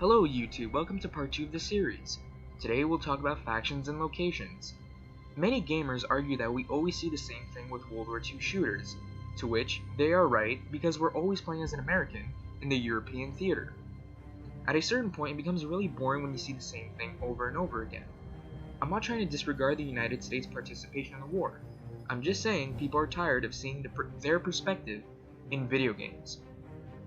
Hello YouTube, welcome to part 2 of the series. Today we'll talk about factions and locations. Many gamers argue that we always see the same thing with World War II shooters, to which they are right because we're always playing as an American in the European theater. At a certain point it becomes really boring when you see the same thing over and over again. I'm not trying to disregard the United States' participation in the war. I'm just saying people are tired of seeing their perspective in video games.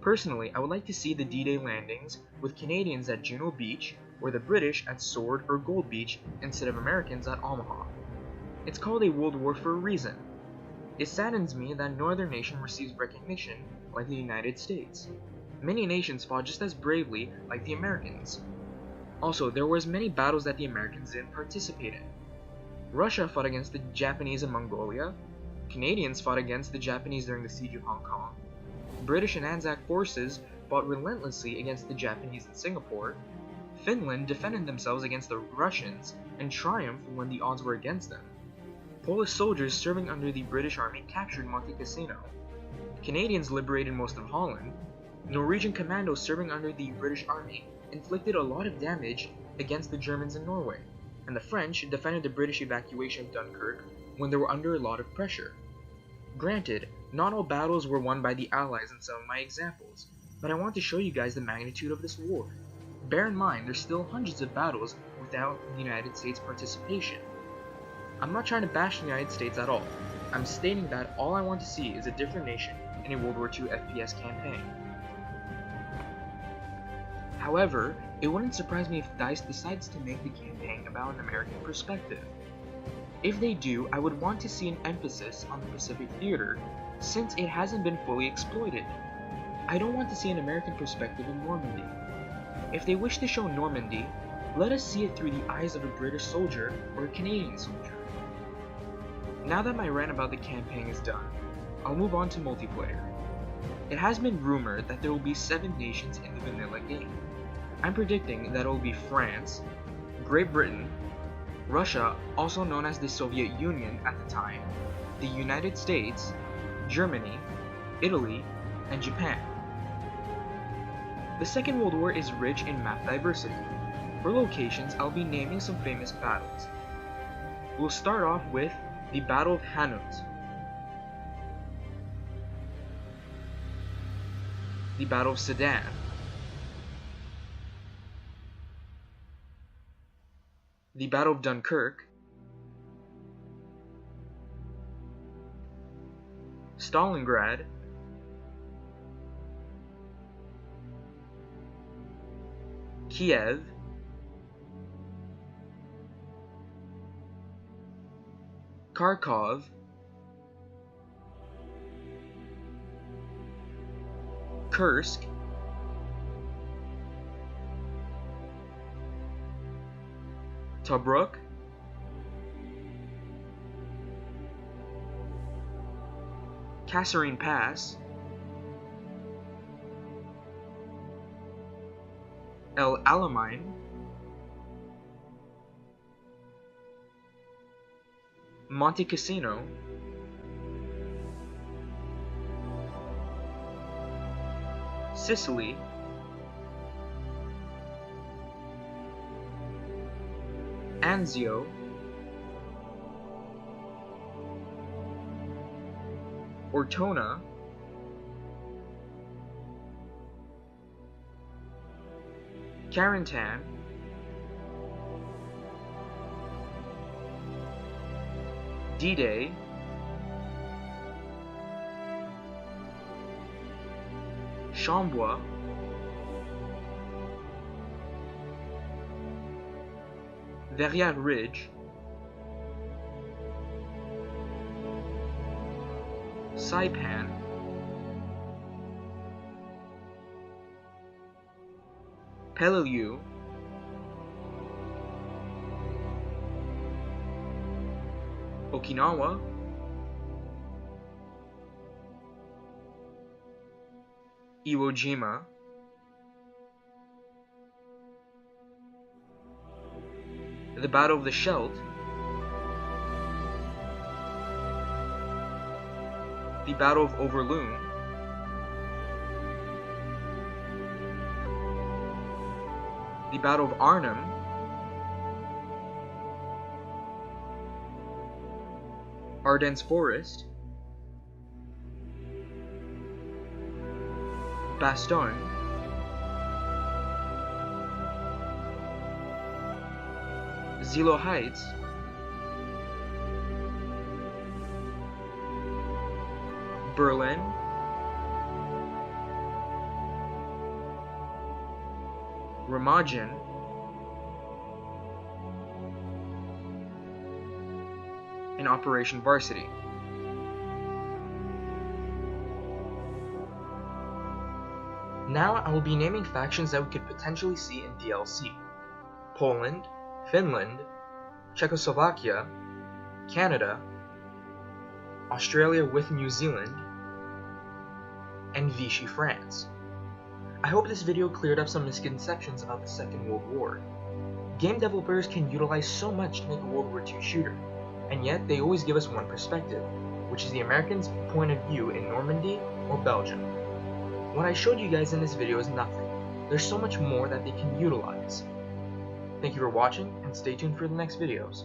Personally, I would like to see the D-Day landings with Canadians at Juno Beach or the British at Sword or Gold Beach instead of Americans at Omaha. It's called a world war for a reason. It saddens me that no other nation receives recognition like the United States. Many nations fought just as bravely like the Americans. Also, there was many battles that the Americans didn't participate in. Russia fought against the Japanese in Mongolia. Canadians fought against the Japanese during the Siege of Hong Kong. British and Anzac forces fought relentlessly against the Japanese in Singapore. Finland defended themselves against the Russians and triumphed when the odds were against them. Polish soldiers serving under the British Army captured Monte Cassino. Canadians liberated most of Holland. Norwegian commandos serving under the British Army inflicted a lot of damage against the Germans in Norway, and the French defended the British evacuation of Dunkirk when they were under a lot of pressure. Granted, not all battles were won by the Allies in some of my examples, but I want to show you guys the magnitude of this war. Bear in mind, there's still hundreds of battles without the United States' participation. I'm not trying to bash the United States at all. I'm stating that all I want to see is a different nation in a World War II FPS campaign. However, it wouldn't surprise me if DICE decides to make the campaign about an American perspective. If they do, I would want to see an emphasis on the Pacific Theater, since it hasn't been fully exploited. I don't want to see an American perspective in Normandy. If they wish to show Normandy, let us see it through the eyes of a British soldier or a Canadian soldier. Now that my rant about the campaign is done, I'll move on to multiplayer. It has been rumored that there will be 7 nations in the vanilla game. I'm predicting that it will be France, Great Britain, Russia, also known as the Soviet Union at the time, the United States, Germany, Italy, and Japan. The Second World War is rich in map diversity. For locations, I'll be naming some famous battles. We'll start off with the Battle of Hanut, the Battle of Sedan, the Battle of Dunkirk, Stalingrad, Kiev, Kharkov, Kursk, Tobruk, Kasserine Pass, El Alamein, Monte Cassino, Sicily, Anzio, Ortona, Carentan, D-Day, Chambois, Verrières Ridge, Saipan, Peleliu, Okinawa, Iwo Jima, the Battle of the Scheldt, the Battle of Overloon, the Battle of Arnhem, Ardennes Forest, Bastogne, Zelo Heights, Berlin, Remagen, and Operation Varsity. Now I will be naming factions that we could potentially see in DLC. Poland, Finland, Czechoslovakia, Canada, Australia with New Zealand, and Vichy France. I hope this video cleared up some misconceptions about the Second World War. Game developers can utilize so much to make a World War II shooter, and yet they always give us one perspective, which is the Americans' point of view in Normandy or Belgium. What I showed you guys in this video is nothing. There's so much more that they can utilize. Thank you for watching, and stay tuned for the next videos.